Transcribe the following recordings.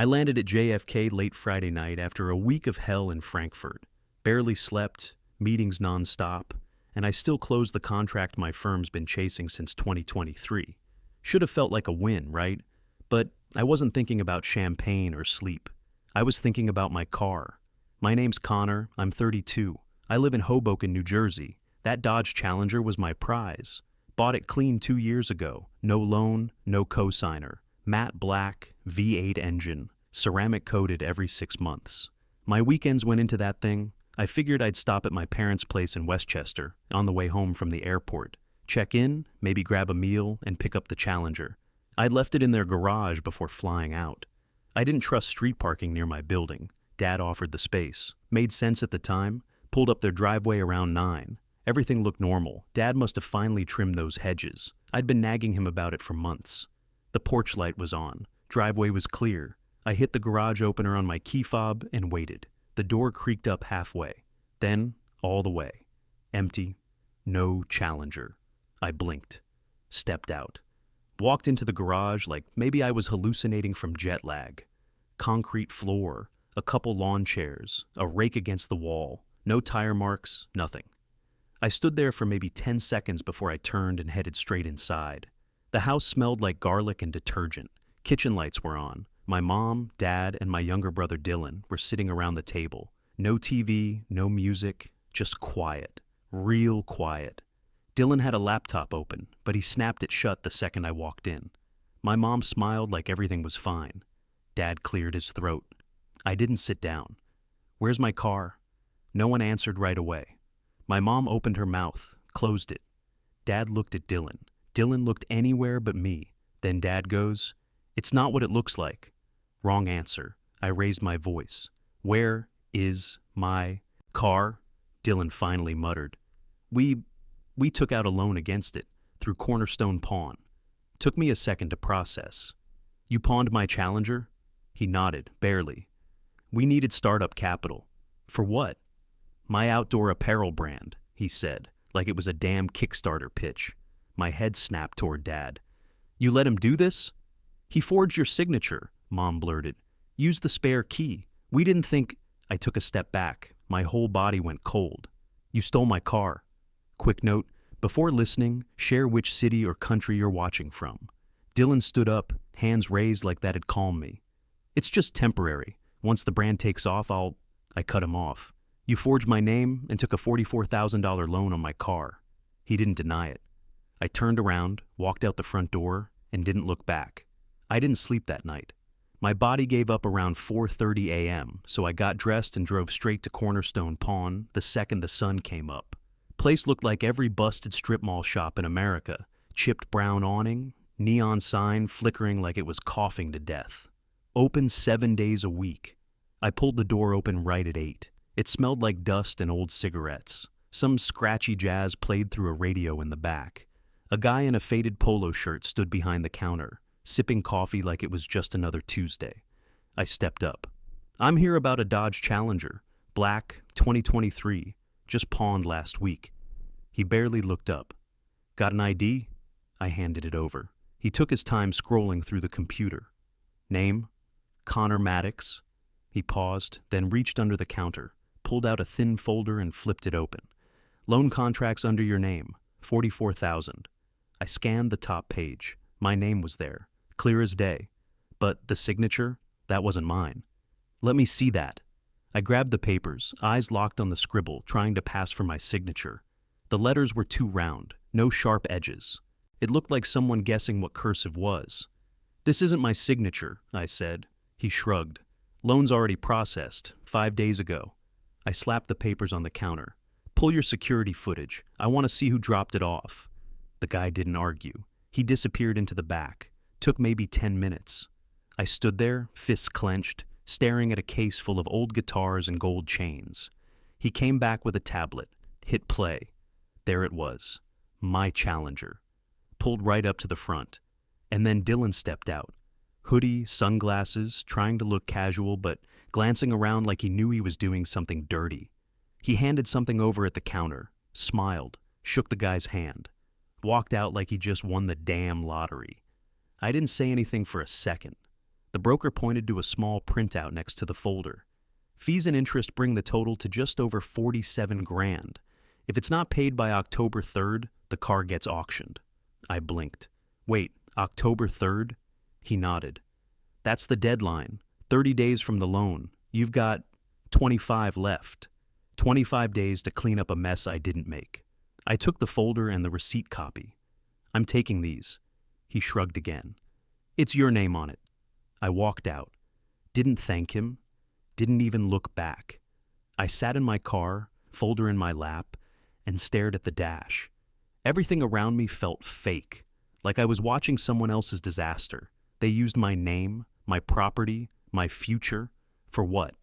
I landed at JFK late Friday night after a week of hell in Frankfurt. Barely slept, meetings nonstop, and I still closed the contract my firm's been chasing since 2023. Should have felt like a win, right? But I wasn't thinking about champagne or sleep. I was thinking about my car. My name's Connor, I'm 32. I live in Hoboken, New Jersey. That Dodge Challenger was my prize. Bought it clean 2 years ago. No loan, no cosigner. Matte black, V8 engine, ceramic coated every 6 months. My weekends went into that thing. I figured I'd stop at my parents' place in Westchester on the way home from the airport. Check in, maybe grab a meal, and pick up the Challenger. I'd left it in their garage before flying out. I didn't trust street parking near my building. Dad offered the space. Made sense at the time. Pulled up their driveway around 9. Everything looked normal. Dad must have finally trimmed those hedges. I'd been nagging him about it for months. The porch light was on. Driveway was clear. I hit the garage opener on my key fob and waited. The door creaked up halfway. Then, all the way. Empty. No Challenger. I blinked. Stepped out. Walked into the garage like maybe I was hallucinating from jet lag. Concrete floor, a couple lawn chairs, a rake against the wall. No tire marks, nothing. I stood there for maybe 10 seconds before I turned and headed straight inside. The house smelled like garlic and detergent. Kitchen lights were on. My mom, dad, and my younger brother Dylan were sitting around the table. No TV, no music, just quiet. Real quiet. Dylan had a laptop open, but he snapped it shut the second I walked in. My mom smiled like everything was fine. Dad cleared his throat. I didn't sit down. "Where's my car?" No one answered right away. My mom opened her mouth, closed it. Dad looked at Dylan. Dylan looked anywhere but me. Then Dad goes, "It's not what it looks like." Wrong answer. I raised my voice. "Where is my car?" Dylan finally muttered. We took out a loan against it, through Cornerstone Pawn. Took me a second to process. "You pawned my Challenger?" He nodded, barely. "We needed startup capital." "For what?" "My outdoor apparel brand," he said, like it was a damn Kickstarter pitch. My head snapped toward Dad. "You let him do this?" "He forged your signature," Mom blurted. "Use the spare key. We didn't think—" I took a step back. My whole body went cold. "You stole my car." Quick note, before listening, share which city or country you're watching from. Dylan stood up, hands raised like that'd calm me. "It's just temporary. Once the brand takes off, I cut him off. "You forged my name and took a $44,000 loan on my car." He didn't deny it. I turned around, walked out the front door, and didn't look back. I didn't sleep that night. My body gave up around 4:30 a.m., so I got dressed and drove straight to Cornerstone Pawn the second the sun came up. Place looked like every busted strip mall shop in America. Chipped brown awning, neon sign flickering like it was coughing to death. Open 7 days a week. I pulled the door open right at 8. It smelled like dust and old cigarettes. Some scratchy jazz played through a radio in the back. A guy in a faded polo shirt stood behind the counter, sipping coffee like it was just another Tuesday. I stepped up. "I'm here about a Dodge Challenger. Black, 2023. Just pawned last week." He barely looked up. "Got an ID?" I handed it over. He took his time scrolling through the computer. "Name?" "Connor Maddox." He paused, then reached under the counter, pulled out a thin folder and flipped it open. "Loan contracts under your name, 44,000. I scanned the top page. My name was there, clear as day. But the signature, that wasn't mine. "Let me see that." I grabbed the papers, eyes locked on the scribble, trying to pass for my signature. The letters were too round, no sharp edges. It looked like someone guessing what cursive was. "This isn't my signature," I said. He shrugged. "Loan's already processed, 5 days ago." I slapped the papers on the counter. "Pull your security footage. I want to see who dropped it off." The guy didn't argue. He disappeared into the back. Took maybe 10 minutes. I stood there, fists clenched, staring at a case full of old guitars and gold chains. He came back with a tablet, hit play. There it was. My Challenger. Pulled right up to the front. And then Dylan stepped out. Hoodie, sunglasses, trying to look casual, but glancing around like he knew he was doing something dirty. He handed something over at the counter, smiled, shook the guy's hand, walked out like he just won the damn lottery. I didn't say anything for a second. The broker pointed to a small printout next to the folder. Fees and interest bring the total to just over 47 grand. If it's not paid by October 3rd, the car gets auctioned. I blinked. Wait, October 3rd? He nodded. That's the deadline. 30 days from the loan. You've got 25 left. 25 days to clean up a mess I didn't make. I took the folder and the receipt copy. I'm taking these. He shrugged again. It's your name on it. I walked out. Didn't thank him. Didn't even look back. I sat in my car, folder in my lap, and stared at the dash. Everything around me felt fake, like I was watching someone else's disaster. They used my name, my property, my future. For what?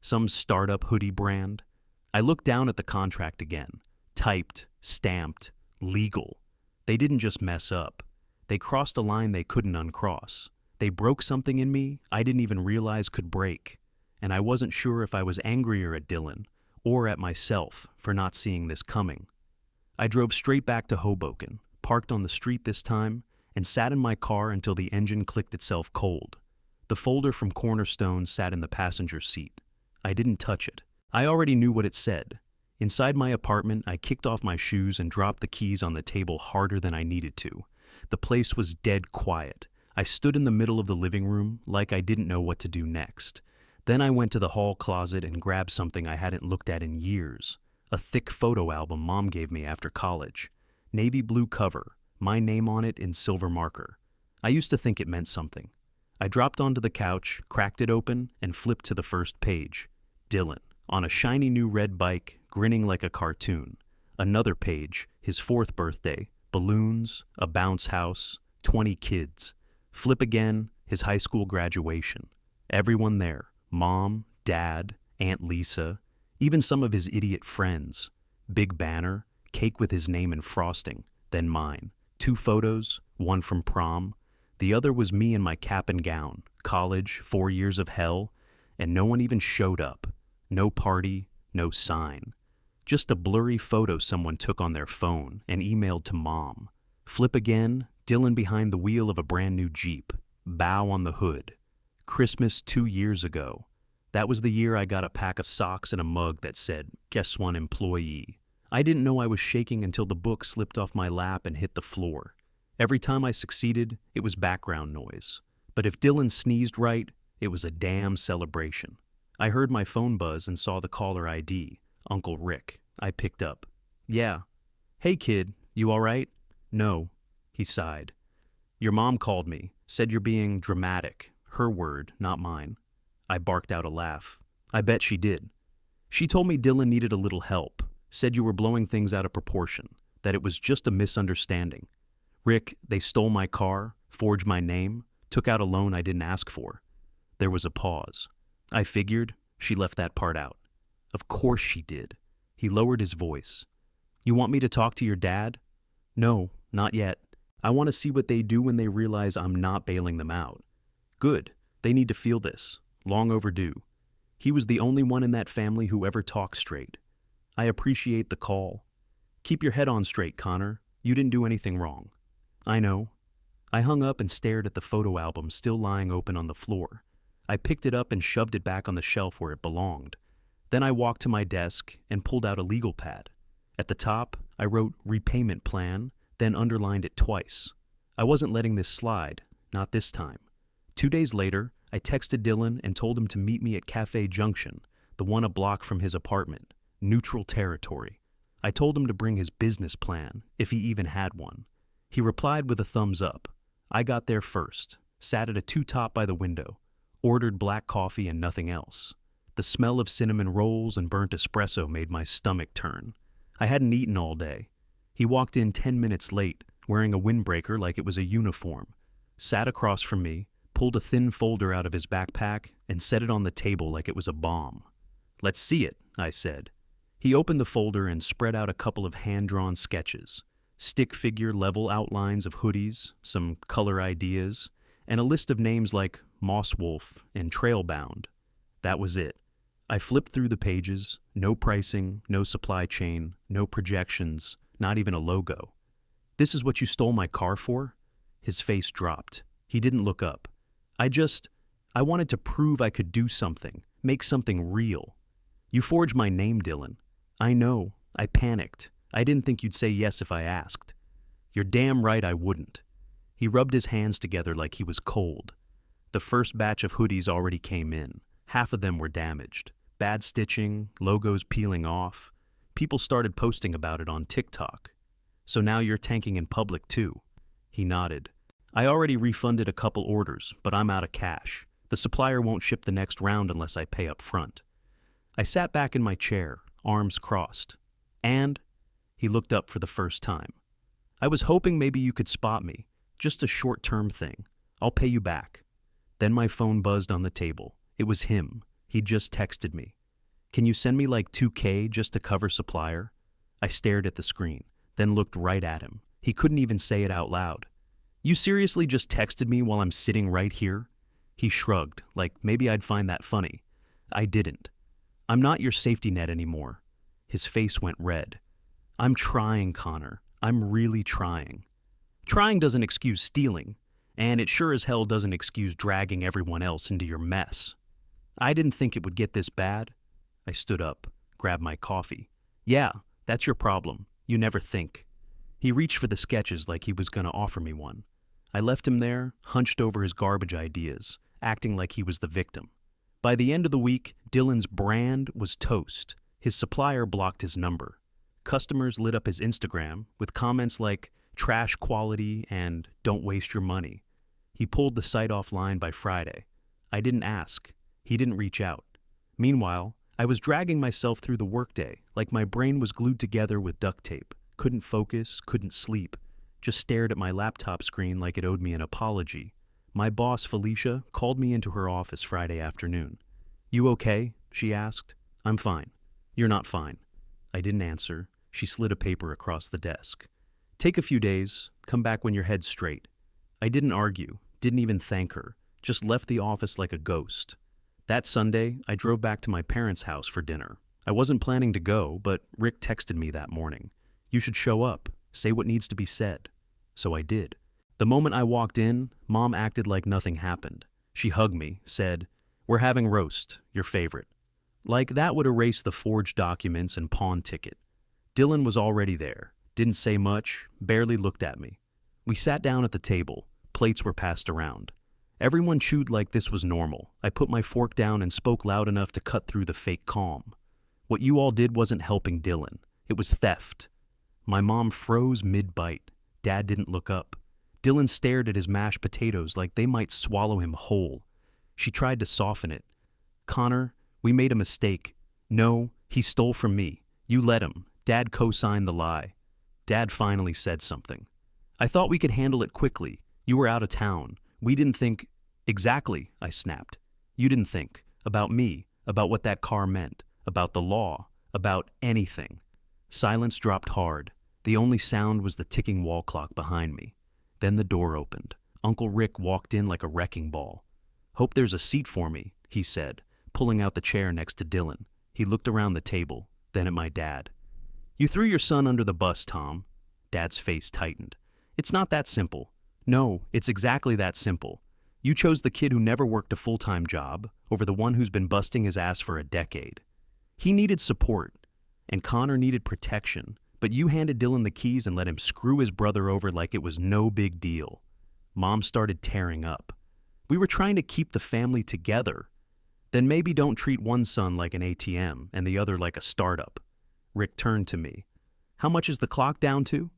Some startup hoodie brand? I looked down at the contract again. Typed, stamped, legal. They didn't just mess up. They crossed a line they couldn't uncross. They broke something in me I didn't even realize could break. And I wasn't sure if I was angrier at Dylan or at myself for not seeing this coming. I drove straight back to Hoboken, parked on the street this time, and sat in my car until the engine clicked itself cold. The folder from Cornerstone sat in the passenger seat. I didn't touch it. I already knew what it said. Inside my apartment, I kicked off my shoes and dropped the keys on the table harder than I needed to. The place was dead quiet. I stood in the middle of the living room like I didn't know what to do next. Then I went to the hall closet and grabbed something I hadn't looked at in years. A thick photo album Mom gave me after college. Navy blue cover, my name on it in silver marker. I used to think it meant something. I dropped onto the couch, cracked it open, and flipped to the first page. Dylan, on a shiny new red bike, grinning like a cartoon. Another page, his 4th birthday, balloons, a bounce house, 20 kids. Flip again, his high school graduation. Everyone there, Mom, Dad, Aunt Lisa, even some of his idiot friends. Big banner, cake with his name and frosting, then mine. 2 photos, one from prom. The other was me in my cap and gown, college, 4 years of hell, and no one even showed up. No party, no sign. Just a blurry photo someone took on their phone and emailed to Mom. Flip again, Dylan behind the wheel of a brand new Jeep. Bow on the hood. Christmas 2 years ago. That was the year I got a pack of socks and a mug that said, "Guess one employee." I didn't know I was shaking until the book slipped off my lap and hit the floor. Every time I succeeded, it was background noise. But if Dylan sneezed right, it was a damn celebration. I heard my phone buzz and saw the caller ID, Uncle Rick. I picked up. "Yeah." "Hey kid, you all right?" "No." He sighed. "Your mom called me, said you're being dramatic. Her word, not mine." I barked out a laugh. "I bet she did. She told me Dylan needed a little help, said you were blowing things out of proportion, that it was just a misunderstanding. Rick, they stole my car, forged my name, took out a loan I didn't ask for." There was a pause. I figured she left that part out. "Of course she did." He lowered his voice. "You want me to talk to your dad?" "No, not yet. I want to see what they do when they realize I'm not bailing them out." "Good. They need to feel this. Long overdue. He was the only one in that family who ever talked straight. I appreciate the call. Keep your head on straight, Connor. You didn't do anything wrong." "I know." I hung up and stared at the photo album still lying open on the floor. I picked it up and shoved it back on the shelf where it belonged. Then I walked to my desk and pulled out a legal pad. At the top, I wrote repayment plan, then underlined it twice. I wasn't letting this slide, not this time. 2 days later, I texted Dylan and told him to meet me at Cafe Junction, the one a block from his apartment, neutral territory. I told him to bring his business plan, if he even had one. He replied with a thumbs up. I got there first, sat at a two-top by the window, ordered black coffee and nothing else. The smell of cinnamon rolls and burnt espresso made my stomach turn. I hadn't eaten all day. He walked in 10 minutes late, wearing a windbreaker like it was a uniform, sat across from me, pulled a thin folder out of his backpack, and set it on the table like it was a bomb. "Let's see it," I said. He opened the folder and spread out a couple of hand-drawn sketches, stick figure level outlines of hoodies, some color ideas, and a list of names like Moss Wolf and Trailbound. That was it. I flipped through the pages, no pricing, no supply chain, no projections, not even a logo. "This is what you stole my car for?" His face dropped. He didn't look up. I wanted to prove I could do something, make something real. You forged my name, Dylan. I know. I panicked. I didn't think you'd say yes if I asked. You're damn right I wouldn't. He rubbed his hands together like he was cold. The first batch of hoodies already came in. Half of them were damaged. Bad stitching, logos peeling off. People started posting about it on TikTok. So now you're tanking in public too. He nodded. I already refunded a couple orders, but I'm out of cash. The supplier won't ship the next round unless I pay up front. I sat back in my chair, arms crossed. And he looked up for the first time. I was hoping maybe you could spot me. Just a short-term thing. I'll pay you back. Then my phone buzzed on the table. It was him. He'd just texted me. Can you send me like $2K just to cover supplier? I stared at the screen, then looked right at him. He couldn't even say it out loud. You seriously just texted me while I'm sitting right here? He shrugged, like maybe I'd find that funny. I didn't. I'm not your safety net anymore. His face went red. I'm trying, Connor. I'm really trying. Trying doesn't excuse stealing, and it sure as hell doesn't excuse dragging everyone else into your mess. I didn't think it would get this bad. I stood up, grabbed my coffee. Yeah, that's your problem. You never think. He reached for the sketches like he was going to offer me one. I left him there, hunched over his garbage ideas, acting like he was the victim. By the end of the week, Dylan's brand was toast. His supplier blocked his number. Customers lit up his Instagram with comments like, trash quality and don't waste your money. He pulled the site offline by Friday. I didn't ask. He didn't reach out. Meanwhile, I was dragging myself through the workday like my brain was glued together with duct tape. Couldn't focus, couldn't sleep. Just stared at my laptop screen like it owed me an apology. My boss, Felicia, called me into her office Friday afternoon. You okay? She asked. I'm fine. You're not fine. I didn't answer. She slid a paper across the desk. Take a few days, come back when your head's straight. I didn't argue, didn't even thank her, just left the office like a ghost. That Sunday, I drove back to my parents' house for dinner. I wasn't planning to go, but Rick texted me that morning. You should show up, say what needs to be said. So I did. The moment I walked in, Mom acted like nothing happened. She hugged me, said, "We're having roast, your favorite." Like that would erase the forged documents and pawn ticket. Dylan was already there, didn't say much, barely looked at me. We sat down at the table, plates were passed around. Everyone chewed like this was normal. I put my fork down and spoke loud enough to cut through the fake calm. What you all did wasn't helping Dylan. It was theft. My mom froze mid-bite. Dad didn't look up. Dylan stared at his mashed potatoes like they might swallow him whole. She tried to soften it. Connor, we made a mistake. No, he stole from me. You let him. Dad co-signed the lie. Dad finally said something. I thought we could handle it quickly. You were out of town. We didn't think... Exactly, I snapped. You didn't think. About me. About what that car meant. About the law. About anything. Silence dropped hard. The only sound was the ticking wall clock behind me. Then the door opened. Uncle Rick walked in like a wrecking ball. Hope there's a seat for me, he said, pulling out the chair next to Dylan. He looked around the table, then at my dad. You threw your son under the bus, Tom. Dad's face tightened. It's not that simple. No, it's exactly that simple. You chose the kid who never worked a full-time job over the one who's been busting his ass for a decade. He needed support, and Connor needed protection, but you handed Dylan the keys and let him screw his brother over like it was no big deal. Mom started tearing up. We were trying to keep the family together. Then maybe don't treat one son like an ATM and the other like a startup. Rick turned to me. How much is the clock down to?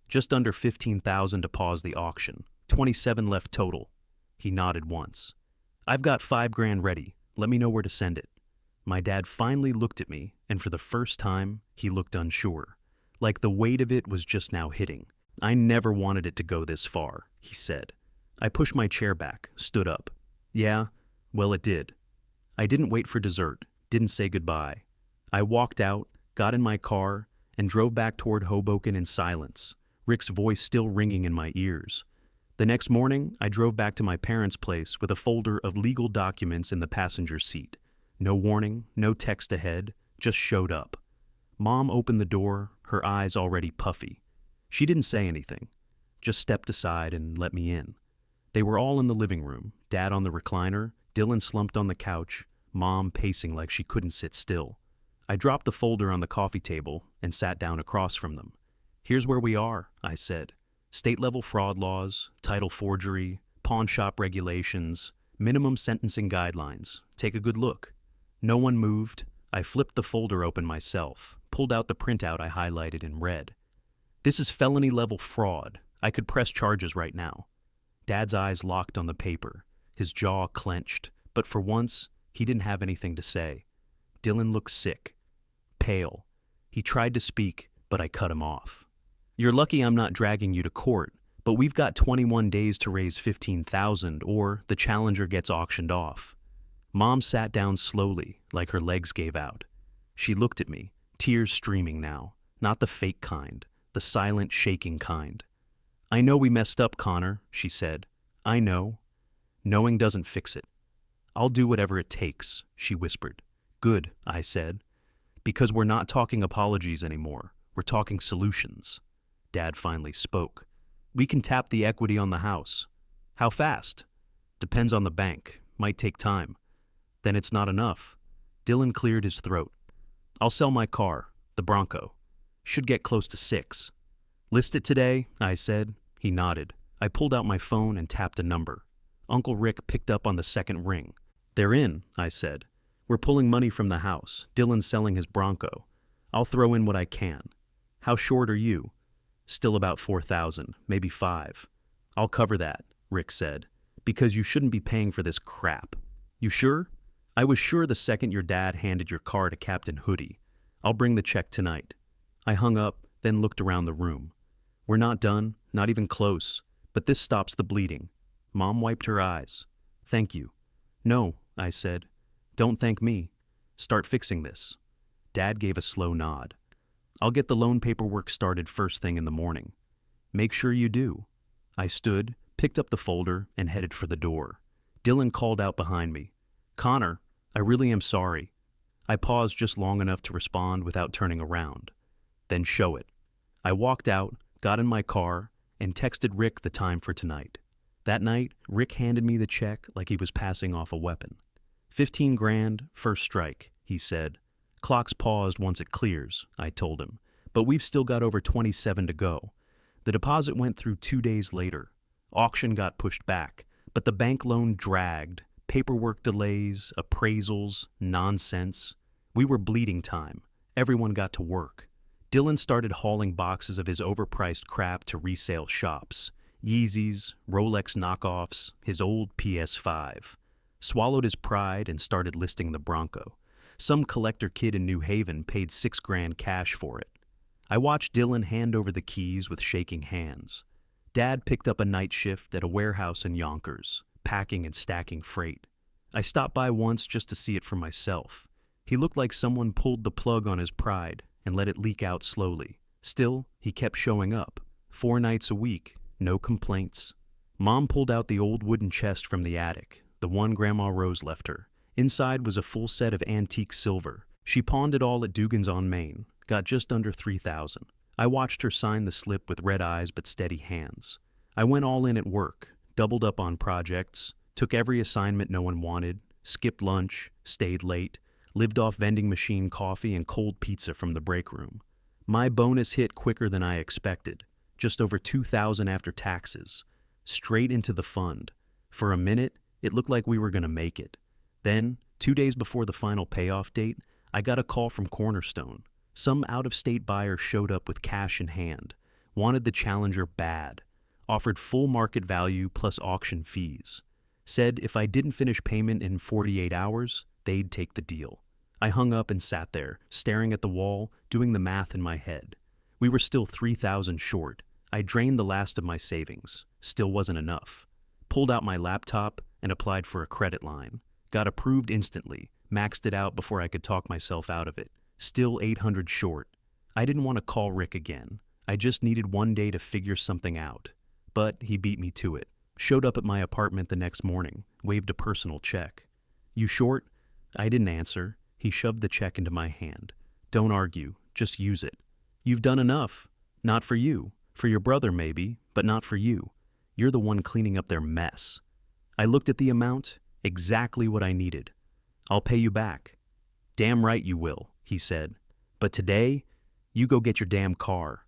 Just under $15,000 to pause the auction. 27 left total. He nodded once. I've got $5,000 ready. Let me know where to send it. My dad finally looked at me, and for the first time, he looked unsure. Like the weight of it was just now hitting. I never wanted it to go this far, he said. I pushed my chair back, stood up. Yeah, well, it did. I didn't wait for dessert, didn't say goodbye. I walked out, got in my car, and drove back toward Hoboken in silence, Rick's voice still ringing in my ears. The next morning, I drove back to my parents' place with a folder of legal documents in the passenger seat. No warning, no text ahead, just showed up. Mom opened the door, her eyes already puffy. She didn't say anything, just stepped aside and let me in. They were all in the living room, Dad on the recliner, Dylan slumped on the couch, Mom pacing like she couldn't sit still. I dropped the folder on the coffee table and sat down across from them. "Here's where we are," I said. "State-level fraud laws, title forgery, pawn shop regulations, minimum sentencing guidelines. Take a good look." No one moved. I flipped the folder open myself, pulled out the printout I highlighted in red. "This is felony-level fraud. I could press charges right now." Dad's eyes locked on the paper, his jaw clenched, but for once, he didn't have anything to say. Dylan looked sick, pale. He tried to speak, but I cut him off. "You're lucky I'm not dragging you to court, but we've got 21 days to raise $15,000 or the challenger gets auctioned off." Mom sat down slowly, like her legs gave out. She looked at me, tears streaming now, not the fake kind, the silent, shaking kind. "I know we messed up, Connor," she said. "I know. Knowing doesn't fix it." "I'll do whatever it takes," she whispered. "Good," I said. "Because we're not talking apologies anymore. We're talking solutions." Dad finally spoke. "We can tap the equity on the house." "How fast?" "Depends on the bank. Might take time." "Then it's not enough." Dylan cleared his throat. "I'll sell my car, the Bronco. Should get close to 6. "List it today?" I said. He nodded. I pulled out my phone and tapped a number. Uncle Rick picked up on the second ring. "They're in," I said. "We're pulling money from the house. Dylan's selling his Bronco. I'll throw in what I can." "How short are you?" "Still about 4,000, maybe 5. "I'll cover that," Rick said, "because you shouldn't be paying for this crap." "You sure?" "I was sure the second your dad handed your car to Captain Hoodie. I'll bring the check tonight." I hung up, then looked around the room. "We're not done, not even close, but this stops the bleeding." Mom wiped her eyes. "Thank you." "No," I said. "Don't thank me. Start fixing this." Dad gave a slow nod. "I'll get the loan paperwork started first thing in the morning." "Make sure you do." I stood, picked up the folder, and headed for the door. Dylan called out behind me. "Connor, I really am sorry." I paused just long enough to respond without turning around. "Then show it." I walked out, got in my car, and texted Rick the time for tonight. That night, Rick handed me the check like he was passing off a weapon. 15 grand, first strike, he said. "Clock's paused once it clears," I told him, "but we've still got over 27 to go." The deposit went through 2 days later. Auction got pushed back, but the bank loan dragged. Paperwork delays, appraisals, nonsense. We were bleeding time. Everyone got to work. Dylan started hauling boxes of his overpriced crap to resale shops. Yeezys, Rolex knockoffs, his old PS5. Swallowed his pride and started listing the Bronco. Some collector kid in New Haven paid 6 grand cash for it. I watched Dylan hand over the keys with shaking hands. Dad picked up a night shift at a warehouse in Yonkers, packing and stacking freight. I stopped by once just to see it for myself. He looked like someone pulled the plug on his pride and let it leak out slowly. Still, he kept showing up. 4 nights a week, no complaints. Mom pulled out the old wooden chest from the attic, the one Grandma Rose left her. Inside was a full set of antique silver. She pawned it all at Dugan's on Main, got just under 3,000. I watched her sign the slip with red eyes but steady hands. I went all in at work, doubled up on projects, took every assignment no one wanted, skipped lunch, stayed late, lived off vending machine coffee and cold pizza from the break room. My bonus hit quicker than I expected, just over 2,000 after taxes, straight into the fund. For a minute, it looked like we were going to make it. Then, 2 days before the final payoff date, I got a call from Cornerstone. Some out-of-state buyer showed up with cash in hand, wanted the Challenger bad, offered full market value plus auction fees. Said if I didn't finish payment in 48 hours, they'd take the deal. I hung up and sat there, staring at the wall, doing the math in my head. We were still 3,000 short. I drained the last of my savings. Still wasn't enough. Pulled out my laptop and applied for a credit line. Got approved instantly, maxed it out before I could talk myself out of it. Still 800 short. I didn't want to call Rick again. I just needed one day to figure something out. But he beat me to it. Showed up at my apartment the next morning, waved a personal check. "You short?" I didn't answer. He shoved the check into my hand. "Don't argue, just use it. You've done enough. Not for you. For your brother maybe, but not for you. You're the one cleaning up their mess." I looked at the amount, Exactly what I needed. I'll pay you back. Damn right you will, he said. But today, you go get your damn car.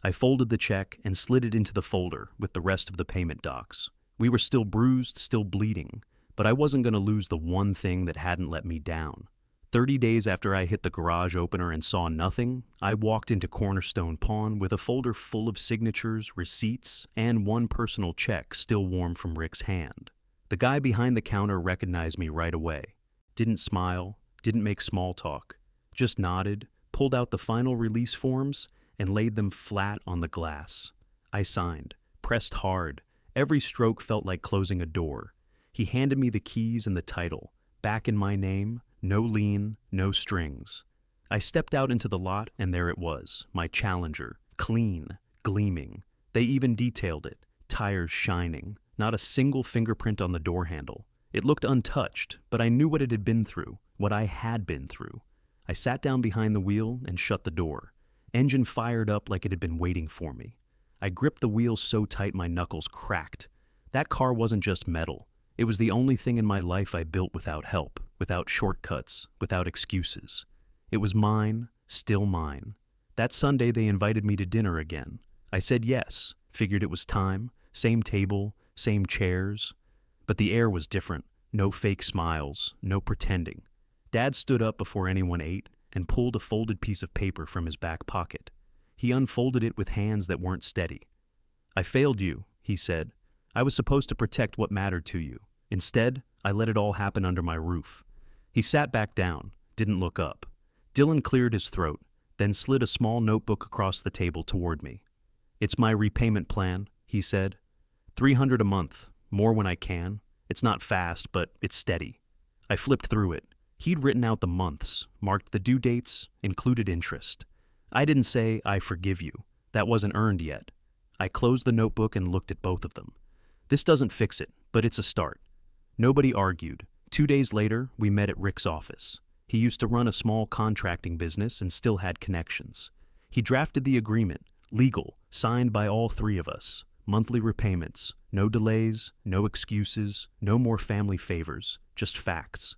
I folded the check and slid it into the folder with the rest of the payment docs. We were still bruised, still bleeding, but I wasn't going to lose the one thing that hadn't let me down. 30 days after I hit the garage opener and saw nothing, I walked into Cornerstone Pawn with a folder full of signatures, receipts, and one personal check still warm from Rick's hand. The guy behind the counter recognized me right away. Didn't smile, didn't make small talk, just nodded, pulled out the final release forms, and laid them flat on the glass. I signed, pressed hard. Every stroke felt like closing a door. He handed me the keys and the title, back in my name, no lien, no strings. I stepped out into the lot, and there it was, my Challenger, clean, gleaming. They even detailed it, tires shining, not a single fingerprint on the door handle. It looked untouched, but I knew what it had been through, what I had been through. I sat down behind the wheel and shut the door. Engine fired up like it had been waiting for me. I gripped the wheel so tight my knuckles cracked. That car wasn't just metal. It was the only thing in my life I built without help, without shortcuts, without excuses. It was mine, still mine. That Sunday they invited me to dinner again. I said yes, figured it was time, same table, same chairs. But the air was different, no fake smiles, no pretending. Dad stood up before anyone ate and pulled a folded piece of paper from his back pocket. He unfolded it with hands that weren't steady. I failed you, he said. I was supposed to protect what mattered to you. Instead, I let it all happen under my roof. He sat back down, didn't look up. Dylan cleared his throat, then slid a small notebook across the table toward me. It's my repayment plan, he said. $300 a month, more when I can. It's not fast, but it's steady. I flipped through it. He'd written out the months, marked the due dates, included interest. I didn't say, I forgive you. That wasn't earned yet. I closed the notebook and looked at both of them. This doesn't fix it, but it's a start. Nobody argued. 2 days later, we met at Rick's office. He used to run a small contracting business and still had connections. He drafted the agreement, legal, signed by all three of us. Monthly repayments, no delays, no excuses, no more family favors, just facts.